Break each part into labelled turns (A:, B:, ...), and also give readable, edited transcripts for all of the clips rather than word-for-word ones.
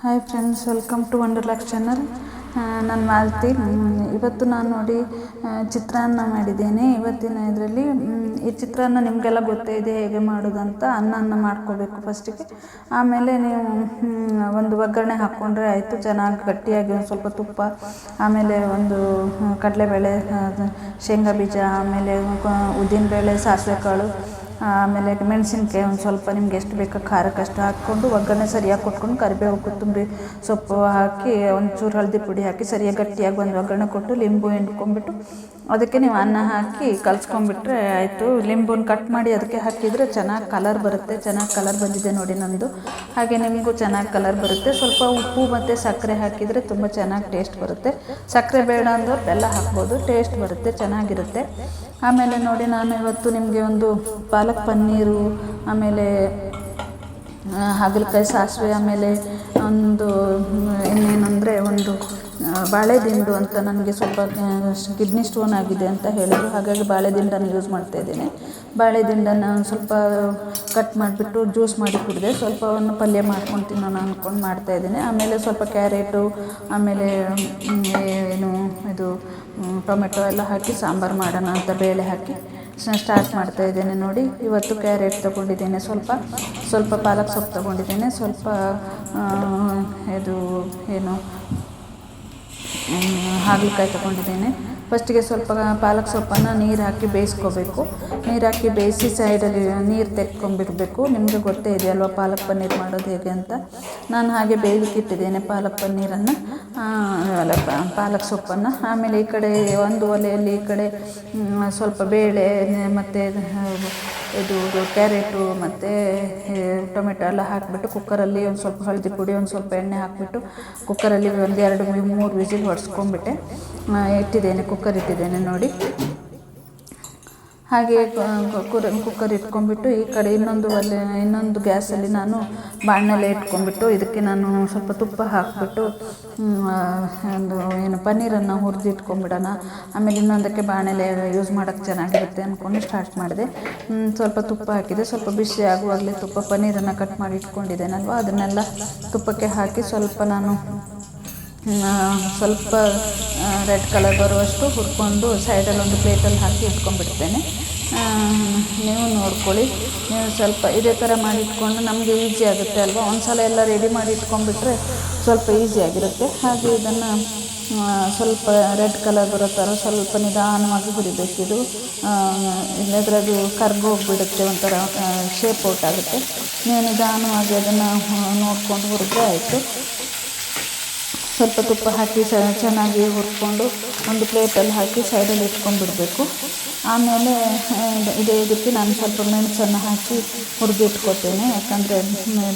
A: Hi friends, welcome to Wonderlox channel. ನಾನು ಮಾಲತಿ. ಇವತ್ತು ನಾನು ನೋಡಿ ಚಿತ್ರಾನ್ನ ಮಾಡಿದ್ದೇನೆ. ಇವತ್ತಿನ ಇದರಲ್ಲಿ ಈ ಚಿತ್ರಾನ್ನ ನಿಮಗೆಲ್ಲ ಗೊತ್ತೇ ಇದೆ ಹೇಗೆ ಮಾಡೋದಂತ. ಅನ್ನ ಮಾಡ್ಕೋಬೇಕು ಫಸ್ಟಿಗೆ. ಆಮೇಲೆ ನೀವು ಒಂದು ಒಗ್ಗರಣೆ ಹಾಕ್ಕೊಂಡ್ರೆ ಆಯಿತು. ಚೆನ್ನಾಗಿ ಗಟ್ಟಿಯಾಗಿ ಒಂದು ಸ್ವಲ್ಪ ತುಪ್ಪ, ಆಮೇಲೆ ಒಂದು ಕಡಲೆಬೇಳೆ, ಶೇಂಗಾ ಬೀಜ, ಆಮೇಲೆ ಉದ್ದಿನಬೇಳೆ, ಸಾಸಿವೆ ಕಾಳು, ಆಮೇಲೆ ಮೆಣಸಿನ್ಕಾಯಿ ಒಂದು ಸ್ವಲ್ಪ ನಿಮ್ಗೆ ಎಷ್ಟು ಬೇಕೋ ಖಾರಕ್ಕಷ್ಟು ಹಾಕ್ಕೊಂಡು ಒಗ್ಗರಣೆ ಸರಿಯಾಗಿ ಕೊಟ್ಕೊಂಡು ಕರಿಬೇವು, ಕೊತ್ತಂಬರಿ ಸೊಪ್ಪು ಹಾಕಿ ಒಂಚೂರು ಹಳದಿ ಪುಡಿ ಹಾಕಿ ಸರಿಯಾಗಿ ಗಟ್ಟಿಯಾಗಿ ಒಂದು ಒಗ್ಗರಣೆ ಕೊಟ್ಟು ಲಿಂಬು ಹಿಂಡ್ಕೊಂಡ್ಬಿಟ್ಟು ಅದಕ್ಕೆ ನೀವು ಅನ್ನ ಹಾಕಿ ಕಲಿಸ್ಕೊಂಡ್ಬಿಟ್ರೆ ಆಯಿತು. ಲಿಂಬುನ ಕಟ್ ಮಾಡಿ ಅದಕ್ಕೆ ಹಾಕಿದರೆ ಚೆನ್ನಾಗಿ ಕಲರ್ ಬರುತ್ತೆ. ಚೆನ್ನಾಗಿ ಕಲರ್ ಬಂದಿದೆ ನೋಡಿ ನಮ್ಮದು. ಹಾಗೆ ನಿಮಗೂ ಚೆನ್ನಾಗಿ ಕಲರ್ ಬರುತ್ತೆ. ಸ್ವಲ್ಪ ಉಪ್ಪು ಮತ್ತು ಸಕ್ಕರೆ ಹಾಕಿದರೆ ತುಂಬ ಚೆನ್ನಾಗಿ ಟೇಸ್ಟ್ ಬರುತ್ತೆ. ಸಕ್ಕರೆ ಬೇಡ ಅಂದವ್ರು ಬೆಲ್ಲ ಹಾಕ್ಬೋದು, ಟೇಸ್ಟ್ ಬರುತ್ತೆ, ಚೆನ್ನಾಗಿರುತ್ತೆ. ಆಮೇಲೆ ನೋಡಿ, ನಾನು ಇವತ್ತು ನಿಮಗೆ ಒಂದು ಪಾಲಕ್ ಪನ್ನೀರು, ಆಮೇಲೆ ಹಾಗಲಕಾಯಿ, ಸಾಸಿವೆ, ಆಮೇಲೆ ಒಂದು ಇನ್ನೇನೆಂದರೆ ಒಂದು ಬಾಳೆದಿಂಡು ಅಂತ ನನಗೆ ಸ್ವಲ್ಪ ಕಿಡ್ನಿ ಸ್ಟೋನ್ ಆಗಿದೆ ಅಂತ ಹೇಳಿದ್ರು. ಹಾಗಾಗಿ ಬಾಳೆದಿಂಡನ್ನು ಯೂಸ್ ಮಾಡ್ತಾಯಿದ್ದೀನಿ. ಬಾಳೆದಿಂಡನ್ನು ಒಂದು ಸ್ವಲ್ಪ ಕಟ್ ಮಾಡಿಬಿಟ್ಟು ಜ್ಯೂಸ್ ಮಾಡಿ ಕುಡಿದೆ. ಸ್ವಲ್ಪವನ್ನು ಪಲ್ಯ ಮಾಡ್ಕೊಂಡು ತಿನ್ನೋಣ ಅಂದ್ಕೊಂಡು ಮಾಡ್ತಾಯಿದ್ದೀನಿ. ಆಮೇಲೆ ಸ್ವಲ್ಪ ಕ್ಯಾರೆಟು, ಆಮೇಲೆ ಏನು ಇದು ಟೊಮೆಟೊ ಎಲ್ಲ ಹಾಕಿ ಸಾಂಬಾರು ಮಾಡೋಣ ಅಂತ ಬೇಳೆ ಹಾಕಿ ಸ್ಟಾರ್ಟ್ ಮಾಡ್ತಾಯಿದ್ದೇನೆ ನೋಡಿ. ಇವತ್ತು ಕ್ಯಾರೆಟ್ ತೊಗೊಂಡಿದ್ದೇನೆ, ಸ್ವಲ್ಪ ಪಾಲಕ್ ಸೊಪ್ಪು ತೊಗೊಂಡಿದ್ದೇನೆ, ಸ್ವಲ್ಪ ಇದು ಏನು ಹಾಗಲಕಾಯಿ ತೊಗೊಂಡಿದ್ದೇನೆ. ಫಸ್ಟಿಗೆ ಸ್ವಲ್ಪ ಪಾಲಕ್ ಸೊಪ್ಪನ್ನು ನೀರು ಹಾಕಿ ಬೇಯಿಸ್ಕೋಬೇಕು. ನೀರು ಹಾಕಿ ಬೇಯಿಸಿ ಸೈಡಲ್ಲಿ ನೀರು ತೆಕ್ಕೊಂಡ್ಬಿಡಬೇಕು. ನಿಮಗೆ ಗೊತ್ತೇ ಇದೆ ಅಲ್ವಾ ಪಾಲಕ್ ಪನ್ನೀರ್ ಮಾಡೋದು ಹೇಗೆ ಅಂತ. ನಾನು ಹಾಗೆ ಬೇಯಲಿಕ್ಕೆ ಇಟ್ಟಿದ್ದೇನೆ ಪಾಲಕ್ ಪನ್ನೀರನ್ನು, ಪಾಲಕ್ ಸೊಪ್ಪನ್ನು. ಆಮೇಲೆ ಈ ಕಡೆ ಒಂದು ಒಲೆಯಲ್ಲಿ ಈ ಕಡೆ ಸ್ವಲ್ಪ ಬೇಳೆ ಮತ್ತು ಇದು ಕ್ಯಾರೆಟು ಮತ್ತು ಟೊಮೆಟೊ ಎಲ್ಲ ಹಾಕಿಬಿಟ್ಟು ಕುಕ್ಕರಲ್ಲಿ ಒಂದು ಸ್ವಲ್ಪ ಹಳದಿ ಪುಡಿ, ಒಂದು ಸ್ವಲ್ಪ ಎಣ್ಣೆ ಹಾಕಿಬಿಟ್ಟು ಕುಕ್ಕರಲ್ಲಿ ಒಂದು 2-3 ವಿಸಿಲ್ ಹೊಡೆಸ್ಕೊಂಡ್ಬಿಟ್ಟೆ ಇಟ್ಟಿದ್ದೇನೆ. ಕುಕ್ಕರ್ ಇಟ್ಟಿದ್ದೇನೆ ನೋಡಿ. ಹಾಗೆ ಕುಕ್ಕರ್ ಇಟ್ಕೊಂಡ್ಬಿಟ್ಟು ಈ ಕಡೆ ಇನ್ನೊಂದು ಗ್ಯಾಸಲ್ಲಿ ನಾನು ಬಾಣಲೆ ಇಟ್ಕೊಂಡ್ಬಿಟ್ಟು ಇದಕ್ಕೆ ನಾನು ಸ್ವಲ್ಪ ತುಪ್ಪ ಹಾಕಿಬಿಟ್ಟು ಒಂದು ಪನ್ನೀರನ್ನು ಹುರಿದು ಇಟ್ಕೊಂಡ್ಬಿಡೋಣ. ಆಮೇಲೆ ಇನ್ನೊಂದಕ್ಕೆ ಬಾಣಲೆ ಯೂಸ್ ಮಾಡೋಕ್ಕೆ ಚೆನ್ನಾಗಿರುತ್ತೆ ಅಂದ್ಕೊಂಡು ಸ್ಟಾರ್ಟ್ ಮಾಡಿದೆ. ಸ್ವಲ್ಪ ತುಪ್ಪ ಹಾಕಿದೆ. ಸ್ವಲ್ಪ ಬಿಸಿ ಆಗುವಾಗಲೇ ಪನ್ನೀರನ್ನು ಕಟ್ ಮಾಡಿ ಇಟ್ಕೊಂಡಿದ್ದೇನಲ್ವ, ಅದನ್ನೆಲ್ಲ ತುಪ್ಪಕ್ಕೆ ಹಾಕಿ ಸ್ವಲ್ಪ ರೆಡ್ ಕಲರ್ ಬರುವಷ್ಟು ಹುರ್ಕೊಂಡು ಸೈಡಲ್ಲಿ ಒಂದು ಪ್ಲೇಟಲ್ಲಿ ಹಾಕಿ ಇಟ್ಕೊಂಡ್ಬಿಡ್ತೇನೆ. ನೀವು ನೋಡ್ಕೊಳ್ಳಿ. ನೀವು ಸ್ವಲ್ಪ ಇದೇ ಥರ ಮಾಡಿ ಇಟ್ಕೊಂಡು ನಮಗೆ ಈಸಿ ಆಗುತ್ತೆ ಅಲ್ವಾ. ಒಂದು ಸಲ ಎಲ್ಲ ರೆಡಿ ಮಾಡಿ ಇಟ್ಕೊಂಡ್ಬಿಟ್ರೆ ಸ್ವಲ್ಪ ಈಸಿಯಾಗಿರುತ್ತೆ. ಹಾಗೆ ಇದನ್ನು ಸ್ವಲ್ಪ ರೆಡ್ ಕಲರ್ ಬರೋ ಥರ ಸ್ವಲ್ಪ ನಿಧಾನವಾಗಿ ಹುರಿಬೇಕಿದು. ಇಲ್ಲದ್ರೆ ಅದು ಕರ್ಗೋಗಿಬಿಡುತ್ತೆ, ಒಂಥರ ಶೇಪ್ ಔಟ್ ಆಗುತ್ತೆ. ನೀವು ನಿಧಾನವಾಗಿ ಅದನ್ನು ನೋಡಿಕೊಂಡು ಹುರಿದ್ರೆ ಆಯಿತು. ಸ್ವಲ್ಪ ತುಪ್ಪ ಹಾಕಿ ಚೆನ್ನಾಗಿ ಹುರ್ಕೊಂಡು ಒಂದು ಪ್ಲೇಟಲ್ಲಿ ಹಾಕಿ ಸೈಡಲ್ಲಿ ಇಟ್ಕೊಂಡ್ಬಿಡಬೇಕು. ಆಮೇಲೆ ಇದಕ್ಕೆ ನಾನು ಸ್ವಲ್ಪ ಮೆಣಸನ್ನು ಹಾಕಿ ಹುರಿದು ಇಟ್ಕೊತೇನೆ. ಯಾಕಂದರೆ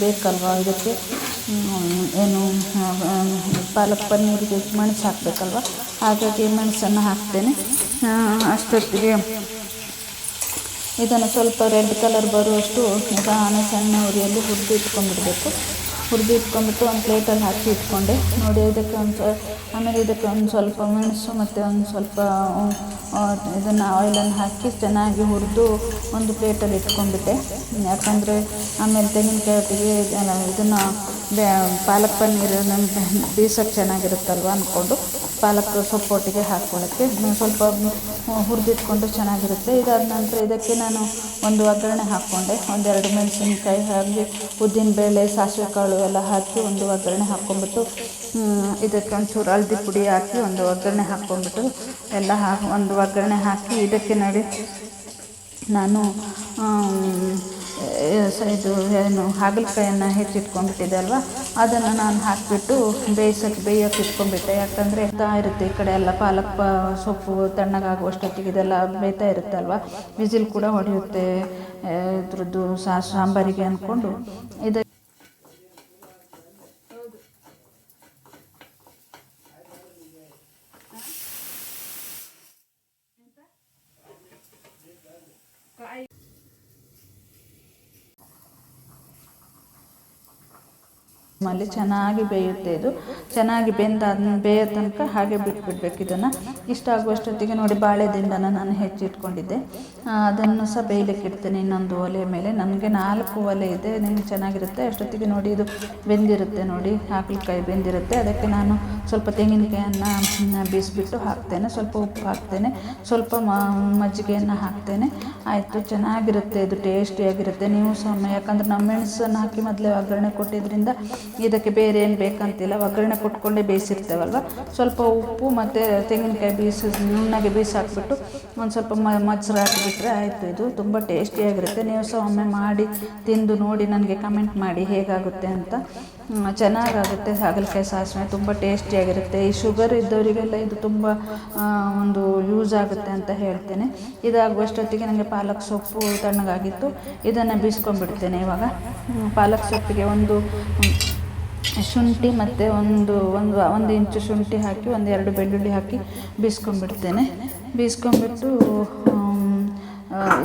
A: ಬೇಕಲ್ವ ಇದಕ್ಕೆ, ಏನು ಪಾಲಕ್ ಪನ್ನೀರಿಗೆ ಮೆಣಸು ಹಾಕಬೇಕಲ್ವ, ಹಾಗಾಗಿ ಮೆಣಸನ್ನು ಹಾಕ್ತೇನೆ. ಅಷ್ಟೊತ್ತಿಗೆ ಇದನ್ನು ಸ್ವಲ್ಪ ರೆಡ್ ಕಲರ್ ಬರುವಷ್ಟು ನಿಧಾನ ಸಣ್ಣ ಉರಿಯಲ್ಲಿ ಹುರಿದು ಇಟ್ಕೊಂಡ್ಬಿಡಬೇಕು. ಹುರಿದು ಇಟ್ಕೊಂಡ್ಬಿಟ್ಟು ಒಂದು ಪ್ಲೇಟಲ್ಲಿ ಹಾಕಿ ಇಟ್ಕೊಂಡೆ ನೋಡಿ. ಆಮೇಲೆ ಇದಕ್ಕೆ ಒಂದು ಸ್ವಲ್ಪ ಮೆಣಸು ಮತ್ತು ಒಂದು ಸ್ವಲ್ಪ ಇದನ್ನು ಆಯಿಲನ್ನು ಹಾಕಿ ಚೆನ್ನಾಗಿ ಹುರಿದು ಒಂದು ಪ್ಲೇಟಲ್ಲಿ ಇಟ್ಕೊಂಡ್ಬಿಟ್ಟೆ. ಯಾಕಂದರೆ ಆಮೇಲೆ ತೆಂಗಿನಕಾಯಿ ಒಟ್ಟಿಗೆ ಇದನ್ನು ಪಾಲಕ್ ಪನ್ನೀರನ್ನು ಬೀಸೋಕ್ಕೆ ಚೆನ್ನಾಗಿರುತ್ತಲ್ವ ಅಂದ್ಕೊಂಡು ಪಾಲಕ್ ಸೊಪ್ಪೊಟ್ಟಿಗೆ ಹಾಕ್ಕೊಳ್ಳೋಕ್ಕೆ ಸ್ವಲ್ಪ ಹುರಿದಿಟ್ಕೊಂಡು ಚೆನ್ನಾಗಿರುತ್ತೆ. ಇದಾದ ನಂತರ ಇದಕ್ಕೆ ನಾನು ಒಂದು ಒಗ್ಗರಣೆ ಹಾಕ್ಕೊಂಡೆ. 1-2 ಮೆಣಸಿನ್ಕಾಯಿ ಹಾಕಿ ಉದ್ದಿನಬೇಳೆ, ಸಾಸಿವೆ ಕಾಳು ಎಲ್ಲ ಹಾಕಿ ಒಂದು ಒಗ್ಗರಣೆ ಹಾಕ್ಕೊಂಡ್ಬಿಟ್ಟು ಇದಕ್ಕೆ ಒಂಚೂರು ಹಳದಿ ಪುಡಿ ಹಾಕಿ ಒಂದು ಒಗ್ಗರಣೆ ಹಾಕ್ಕೊಂಡ್ಬಿಟ್ಟು ಎಲ್ಲ ಒಂದು ಒಗ್ಗರಣೆ ಹಾಕಿ ಇದಕ್ಕೆ ನೋಡಿ ನಾನು ಇದು ಏನು ಹಾಗಲಕಾಯನ್ನು ಹೆಚ್ಚಿಟ್ಕೊಂಡ್ಬಿಟ್ಟಿದ್ದೆ ಅಲ್ವಾ, ಅದನ್ನು ನಾನು ಹಾಕಿಬಿಟ್ಟು ಬೇಯೋಕ್ಕೆ ಇಟ್ಕೊಂಡ್ಬಿಟ್ಟೆ. ಯಾಕಂದರೆ ಇರುತ್ತೆ ಈ ಕಡೆ ಎಲ್ಲ ಪಾಲಕ್ ಸೊಪ್ಪು ತಣ್ಣಗಾಗುವಷ್ಟೊತ್ತಿಗೆ ಇದೆಲ್ಲ ಬೇಯ್ತಾ ಇರುತ್ತೆ ಅಲ್ವಾ, ವಿಸಿಲ್ ಕೂಡ ಹೊಡೆಯುತ್ತೆ ಇದ್ರದ್ದು ಸಾಂಬಾರಿಗೆ ಅಂದ್ಕೊಂಡು ಇದು ಅಲ್ಲಿ ಚೆನ್ನಾಗಿ ಬೇಯುತ್ತೆ. ಇದು ಚೆನ್ನಾಗಿ ಬೇಯೋ ತನಕ ಹಾಗೆ ಬಿಟ್ಬಿಡ್ಬೇಕು. ಇದನ್ನು ಇಷ್ಟ ಆಗುವಷ್ಟೊತ್ತಿಗೆ ನೋಡಿ ಬಾಳೆದಿಂಡನ ನಾನು ಹೆಚ್ಚಿಟ್ಕೊಂಡಿದ್ದೆ, ಅದನ್ನು ಸಹ ಬೇಯಲಿಕ್ಕೆ ಇಡ್ತೇನೆ ಇನ್ನೊಂದು ಒಲೆಯ ಮೇಲೆ. ನನಗೆ 4 ಒಲೆ ಇದೆ, ನಿಮ್ಗೆ ಚೆನ್ನಾಗಿರುತ್ತೆ. ಅಷ್ಟೊತ್ತಿಗೆ ನೋಡಿ ಇದು ಬೆಂದಿರುತ್ತೆ, ನೋಡಿ ಹಾಗಲಕಾಯಿ ಬೆಂದಿರುತ್ತೆ. ಅದಕ್ಕೆ ನಾನು ಸ್ವಲ್ಪ ತೆಂಗಿನಕಾಯನ್ನು ಬೀಸಿಬಿಟ್ಟು ಹಾಕ್ತೇನೆ, ಸ್ವಲ್ಪ ಉಪ್ಪು ಹಾಕ್ತೇನೆ, ಸ್ವಲ್ಪ ಮಜ್ಜಿಗೆಯನ್ನು ಹಾಕ್ತೇನೆ. ಆಯಿತು, ಚೆನ್ನಾಗಿರುತ್ತೆ, ಇದು ಟೇಸ್ಟಿಯಾಗಿರುತ್ತೆ. ನೀವು ಸಹ ಯಾಕಂದರೆ ನಾವು ಮೆಣಸನ್ನು ಹಾಕಿ ಮೊದಲೇ ಒಗ್ಗರಣೆ ಕೊಟ್ಟಿದ್ದರಿಂದ ಇದಕ್ಕೆ ಬೇರೆ ಏನು ಬೇಕಂತಿಲ್ಲ, ಒಗ್ಗರಣೆ ಕೊಟ್ಕೊಂಡೇ ಬೇಯಿಸಿರ್ತೇವಲ್ವ. ಸ್ವಲ್ಪ ಉಪ್ಪು ಮತ್ತು ತೆಂಗಿನಕಾಯಿ ನುಣ್ಣಗೆ ಬೀಸಿ ಹಾಕ್ಬಿಟ್ಟು ಒಂದು ಸ್ವಲ್ಪ ಮೊಸರು ಹಾಕಿಬಿಟ್ರೆ ಆಯಿತು. ಇದು ತುಂಬ ಟೇಸ್ಟಿಯಾಗಿರುತ್ತೆ. ನೀವು ಸಹ ಒಮ್ಮೆ ಮಾಡಿ ತಿಂದು ನೋಡಿ ನನಗೆ ಕಮೆಂಟ್ ಮಾಡಿ ಹೇಗಾಗುತ್ತೆ ಅಂತ. ಚೆನ್ನಾಗಾಗುತ್ತೆ. ಹಾಗಲಕಾಯಿ ಸಾಸಿವೆ ತುಂಬ ಟೇಸ್ಟಿಯಾಗಿರುತ್ತೆ. ಈ ಶುಗರ್ ಇದ್ದವರಿಗೆಲ್ಲ ಇದು ತುಂಬ ಒಂದು ಯೂಸ್ ಆಗುತ್ತೆ ಅಂತ ಹೇಳ್ತೇನೆ. ಇದಾಗುವಷ್ಟೊತ್ತಿಗೆ ನನಗೆ ಪಾಲಕ್ ಸೊಪ್ಪು ತಣ್ಣಗಾಗಿತ್ತು, ಇದನ್ನು ಬೀಸ್ಕೊಂಡ್ಬಿಡ್ತೇನೆ. ಇವಾಗ ಪಾಲಕ್ ಸೊಪ್ಪಿಗೆ ಒಂದು ಶುಂಠಿ ಮತ್ತು ಒಂದು ಇಂಚು ಶುಂಠಿ ಹಾಕಿ 1-2 ಬೆಳ್ಳುಳ್ಳಿ ಹಾಕಿ ಬೀಸ್ಕೊಂಡ್ಬಿಡ್ತೇನೆ. ಬೀಸ್ಕೊಂಡ್ಬಿಟ್ಟು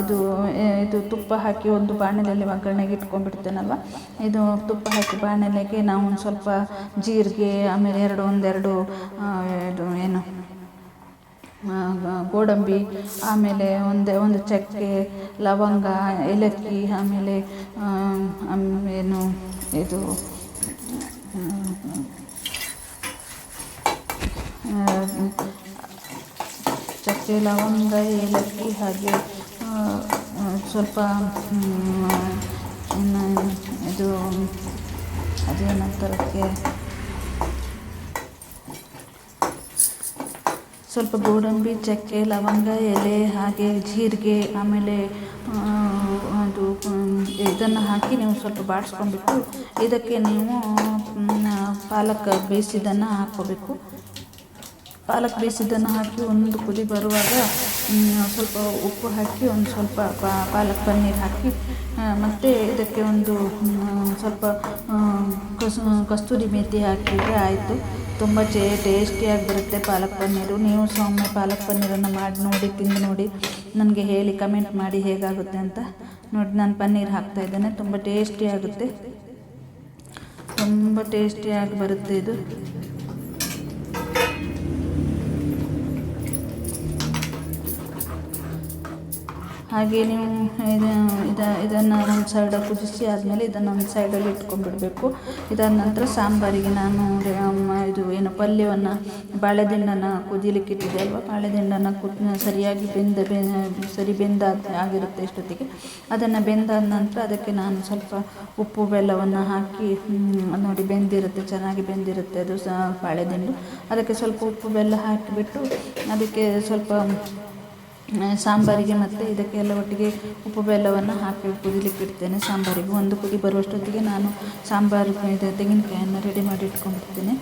A: ಇದು ತುಪ್ಪ ಹಾಕಿ ಒಂದು ಬಾಣಲೆಯಲ್ಲಿ ಒಗ್ಗರಣೆಗೆ ಇಟ್ಕೊಂಡ್ಬಿಡ್ತೇನಲ್ವ. ಇದು ತುಪ್ಪ ಹಾಕಿ ಬಾಣಲೆಗೆ ನಾವು ಒಂದು ಸ್ವಲ್ಪ ಜೀರಿಗೆ, ಆಮೇಲೆ ಒಂದೆರಡು ಇದು ಏನು ಗೋಡಂಬಿ, ಆಮೇಲೆ ಒಂದು ಚಕ್ಕೆ, ಲವಂಗ, ಏಲಕ್ಕಿ, ಆಮೇಲೆ ಏನು ಇದು ಚಕ್ಕೆ, ಲವಂಗ, ಏಲಕ್ಕಿ, ಹಾಗೆ ಸ್ವಲ್ಪ ಇದು ಅದೇನಂತರಕ್ಕೆ ಸ್ವಲ್ಪ ಗೋಡಂಬಿ, ಚಕ್ಕೆ, ಲವಂಗ, ಎಲೆ, ಹಾಗೆ ಜೀರಿಗೆ, ಆಮೇಲೆ ಅದು ಇದನ್ನು ಹಾಕಿ ನೀವು ಸ್ವಲ್ಪ ಬಾಡಿಸ್ಕೊಂಡ್ಬಿಟ್ಟು ಇದಕ್ಕೆ ನೀವು ಪಾಲಕ್ ಬೇಯಿಸಿದ್ದನ್ನು ಹಾಕ್ಕೋಬೇಕು. ಪಾಲಕ್ ಬೇಯಿಸಿದ್ದನ್ನು ಹಾಕಿ ಒಂದು ಕುದಿ ಬರುವಾಗ ಸ್ವಲ್ಪ ಉಪ್ಪು ಹಾಕಿ ಒಂದು ಸ್ವಲ್ಪ ಪಾಲಕ್ ಪನ್ನೀರ್ ಹಾಕಿ ಮತ್ತು ಇದಕ್ಕೆ ಒಂದು ಸ್ವಲ್ಪ ಕಸ್ತೂರಿ ಮೆಥಿ ಹಾಕಿದರೆ ಆಯಿತು. ತುಂಬ ಟೇಸ್ಟಿಯಾಗಿ ಬರುತ್ತೆ ಪಾಲಕ್ ಪನ್ನೀರು. ನೀವು ಸಹ ಒಮ್ಮೆ ಪಾಲಕ್ ಪನ್ನೀರನ್ನು ಮಾಡಿ ನೋಡಿ, ತಿಂದು ನೋಡಿ, ನನಗೆ ಹೇಳಿ ಕಮೆಂಟ್ ಮಾಡಿ ಹೇಗಾಗುತ್ತೆ ಅಂತ. ನೋಡಿ ನಾನು ಪನ್ನೀರ್ ಹಾಕ್ತಾಯಿದ್ದೇನೆ. ತುಂಬ ಟೇಸ್ಟಿಯಾಗುತ್ತೆ, ತುಂಬ ಟೇಸ್ಟಿಯಾಗಿ ಬರುತ್ತೆ ಇದು. ಹಾಗೆ ನೀವು ಇದನ್ನು ಒಂದು ಸೈಡ್ ಕುದಿಸಿ ಆದಮೇಲೆ ಇದನ್ನು ಒಂದು ಸೈಡಲ್ಲಿ ಇಟ್ಕೊಂಡ್ಬಿಡಬೇಕು. ಇದಾದ ನಂತರ ಸಾಂಬಾರಿಗೆ ನಾನು ಇದು ಏನು ಪಲ್ಯವನ್ನು ಬಾಳೆದಿಂಡನ್ನು ಕುದಿಲಿಕ್ಕೆ ಇಟ್ಟಿದ್ದೆ ಅಲ್ವ, ಬಾಳೆದಿಂಡನ್ನು ಸರಿಯಾಗಿ ಬೆಂದ ಆಗಿರುತ್ತೆ ಇಷ್ಟೊತ್ತಿಗೆ. ಅದನ್ನು ಬೆಂದಾದ ನಂತರ ಅದಕ್ಕೆ ನಾನು ಸ್ವಲ್ಪ ಉಪ್ಪು ಬೆಲ್ಲವನ್ನು ಹಾಕಿ ನೋಡಿ ಬೆಂದಿರುತ್ತೆ, ಚೆನ್ನಾಗಿ ಬೆಂದಿರುತ್ತೆ ಅದು ಬಾಳೆದಿಂಡು. ಅದಕ್ಕೆ ಸ್ವಲ್ಪ ಉಪ್ಪು ಬೆಲ್ಲ ಹಾಕಿಬಿಟ್ಟು ಅದಕ್ಕೆ ಸ್ವಲ್ಪ ಸಾಂಬಾರಿಗೆ ಮತ್ತು ಇದಕ್ಕೆಲ್ಲ ಒಟ್ಟಿಗೆ ಉಪ್ಪು ಬೆಲ್ಲವನ್ನು ಹಾಕಿ ಕುದಿಲಿಕ್ಕೆ ಇಡ್ತೇನೆ. ಸಾಂಬಾರಿಗೆ ಒಂದು ಕುದಿ ಬರುವಷ್ಟೊತ್ತಿಗೆ ನಾನು ಸಾಂಬಾರು ತೆಂಗಿನಕಾಯನ್ನು ರೆಡಿ ಮಾಡಿ ಇಟ್ಕೊಂಡಿರ್ತೇನೆ.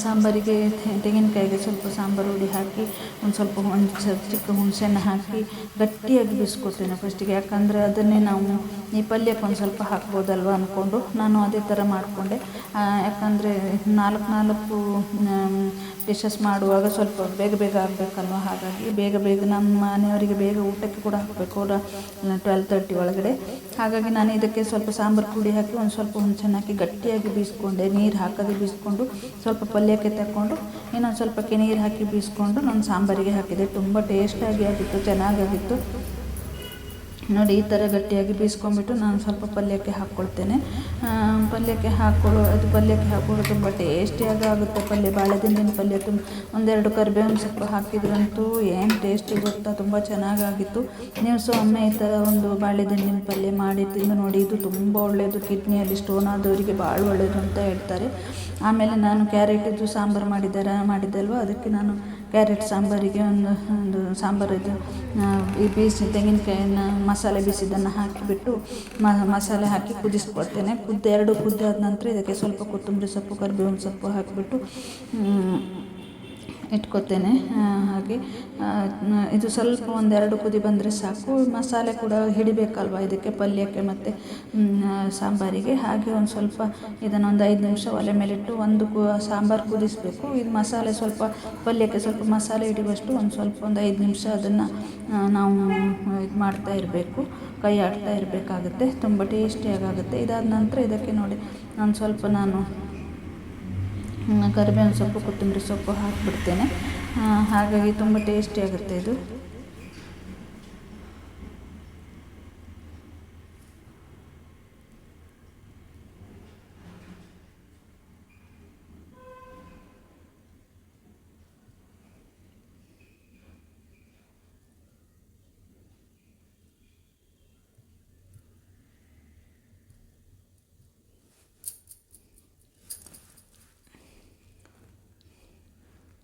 A: ಸಾಂಬಾರಿಗೆ ತೆಂಗಿನಕಾಯಿಗೆ ಸ್ವಲ್ಪ ಸಾಂಬಾರು ಹುಡಿ ಹಾಕಿ ಒಂದು ಸ್ವಲ್ಪ ಚಿಕ್ಕ ಹುಣಸೆಹಣ್ಣು ಹಾಕಿ ಗಟ್ಟಿಯಾಗಿ ಬೀಸ್ಕೊಡ್ತೇನೆ ಫಸ್ಟಿಗೆ. ಯಾಕಂದರೆ ಅದನ್ನೇ ನಾವು ಈ ಪಲ್ಯಕ್ಕೆ ಒಂದು ಸ್ವಲ್ಪ ಹಾಕ್ಬೋದಲ್ವ ಅಂದ್ಕೊಂಡು ನಾನು ಅದೇ ಥರ ಮಾಡಿಕೊಂಡೆ. ಯಾಕಂದರೆ 4 ಡಿಶಸ್ ಮಾಡುವಾಗ ಸ್ವಲ್ಪ ಬೇಗ ಆಗಬೇಕಲ್ವ, ಹಾಗಾಗಿ ಬೇಗ ನಮ್ಮ ಮನೆಯವರಿಗೆ ಬೇಗ ಊಟಕ್ಕೆ ಕೂಡ ಹಾಕಬೇಕು 12:30 ಒಳಗಡೆ. ಹಾಗಾಗಿ ನಾನು ಇದಕ್ಕೆ ಸ್ವಲ್ಪ ಸಾಂಬಾರು ಪುಡಿ ಹಾಕಿ ಒಂದು ಸ್ವಲ್ಪ ಹುಣಸೆಹಣ್ಣು ಹಾಕಿ ಗಟ್ಟಿಯಾಗಿ ಬೀಸ್ಕೊಂಡೆ. ನೀರು ಹಾಕದೆ ಬೀಸ್ಕೊಂಡು ಸ್ವಲ್ಪ ಪಲ್ಯಕ್ಕೆ ತಗೊಂಡು ಇನ್ನೊಂದು ಸ್ವಲ್ಪಕ್ಕೆ ನೀರು ಹಾಕಿ ಬೀಸ್ಕೊಂಡು ನಾನು ಸಾಂಬಾರಿಗೆ ಹಾಕಿದೆ. ತುಂಬ ಟೇಸ್ಟಾಗಿ ಆಗಿತ್ತು, ಚೆನ್ನಾಗಾಗಿತ್ತು. ನೋಡಿ ಈ ಥರ ಗಟ್ಟಿಯಾಗಿ ಬೀಸ್ಕೊಂಡ್ಬಿಟ್ಟು ನಾನು ಸ್ವಲ್ಪ ಪಲ್ಯಕ್ಕೆ ಹಾಕ್ಕೊಳ್ತೇನೆ. ಪಲ್ಯಕ್ಕೆ ಹಾಕೊಳ್ಳೋದು ತುಂಬ ಟೇಸ್ಟಿಯಾಗಿ ಆಗುತ್ತೆ ಪಲ್ಯ. ಬಾಳೆದಿಂಡಿನ ಪಲ್ಯ ಒಂದೆರಡು ಕರಿಬೇವಿನ ಸೊಪ್ಪು ಹಾಕಿದ್ರಂತೂ ಏನು ಟೇಸ್ಟಿ ಗೊತ್ತಾ, ತುಂಬ ಚೆನ್ನಾಗಾಗಿತ್ತು. ನೀವು ಸಹ ಒಮ್ಮೆ ಈ ಥರ ಒಂದು ಬಾಳೆದಿಂಡಿನ ಪಲ್ಯ ಮಾಡಿ ತಿಂದು ನೋಡಿ. ಇದು ತುಂಬ ಒಳ್ಳೆಯದು, ಕಿಡ್ನಿಯಲ್ಲಿ ಸ್ಟೋನ್ ಆದವರಿಗೆ ಭಾಳ ಒಳ್ಳೆಯದು ಅಂತ ಹೇಳ್ತಾರೆ. ಆಮೇಲೆ ನಾನು ಕ್ಯಾರೆಟಿದ್ದು ಸಾಂಬಾರು ಮಾಡಿದ್ದಲ್ವ, ಅದಕ್ಕೆ ನಾನು ಕ್ಯಾರೆಟ್ ಸಾಂಬಾರಿಗೆ ಒಂದು ಸಾಂಬಾರು ಈ ಬೀಸಿ ತೆಂಗಿನಕಾಯಿಯನ್ನು ಮಸಾಲೆ ಬೀಸಿದ್ದನ್ನು ಹಾಕಿಬಿಟ್ಟು ಮಸಾಲೆ ಹಾಕಿ ಕುದಿಸ್ಕೊಳ್ತೇನೆ. ಕುದ್ದಾದ ನಂತರ ಇದಕ್ಕೆ ಸ್ವಲ್ಪ ಕೊತ್ತಂಬರಿ ಸೊಪ್ಪು, ಕರಿಬೇವಿನ ಸೊಪ್ಪು ಹಾಕಿಬಿಟ್ಟು ಇಟ್ಕೊತೇನೆ. ಹಾಗೆ ಇದು ಸ್ವಲ್ಪ 1-2 ಕುದಿ ಬಂದರೆ ಸಾಕು. ಮಸಾಲೆ ಕೂಡ ಹಿಡಿಬೇಕಲ್ವ ಇದಕ್ಕೆ, ಪಲ್ಯಕ್ಕೆ ಮತ್ತು ಸಾಂಬಾರಿಗೆ. ಹಾಗೆ ಒಂದು ಸ್ವಲ್ಪ ಇದನ್ನು ಒಂದು 5 ನಿಮಿಷ ಒಲೆ ಮೇಲಿಟ್ಟು ಒಂದು ಸಾಂಬಾರು ಕುದಿಸಬೇಕು. ಇದು ಮಸಾಲೆ ಸ್ವಲ್ಪ ಪಲ್ಯಕ್ಕೆ ಸ್ವಲ್ಪ ಮಸಾಲೆ ಹಿಡಿಯುವಷ್ಟು ಒಂದು 5 ನಿಮಿಷ ಅದನ್ನು ನಾವು ಇದು ಮಾಡ್ತಾ ಇರಬೇಕು. ಕೈ ಆಡ್ತಾ ಇರಬೇಕಾಗುತ್ತೆ. ತುಂಬ ಟೇಸ್ಟಿಯಾಗುತ್ತೆ. ಇದಾದ ನಂತರ ಇದಕ್ಕೆ ನೋಡಿ ನಾನು ಕರಿಬೇವಿನ ಸೊಪ್ಪು, ಕೊತ್ತಂಬರಿ ಸೊಪ್ಪು ಹಾಕಿಬಿಡ್ತೇನೆ. ಹಾಗಾಗಿ ತುಂಬ ಟೇಸ್ಟಿಯಾಗುತ್ತೆ ಇದು.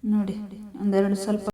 A: ನೋಡಿ ಒಂದೆರಡು ಸ್ವಲ್ಪ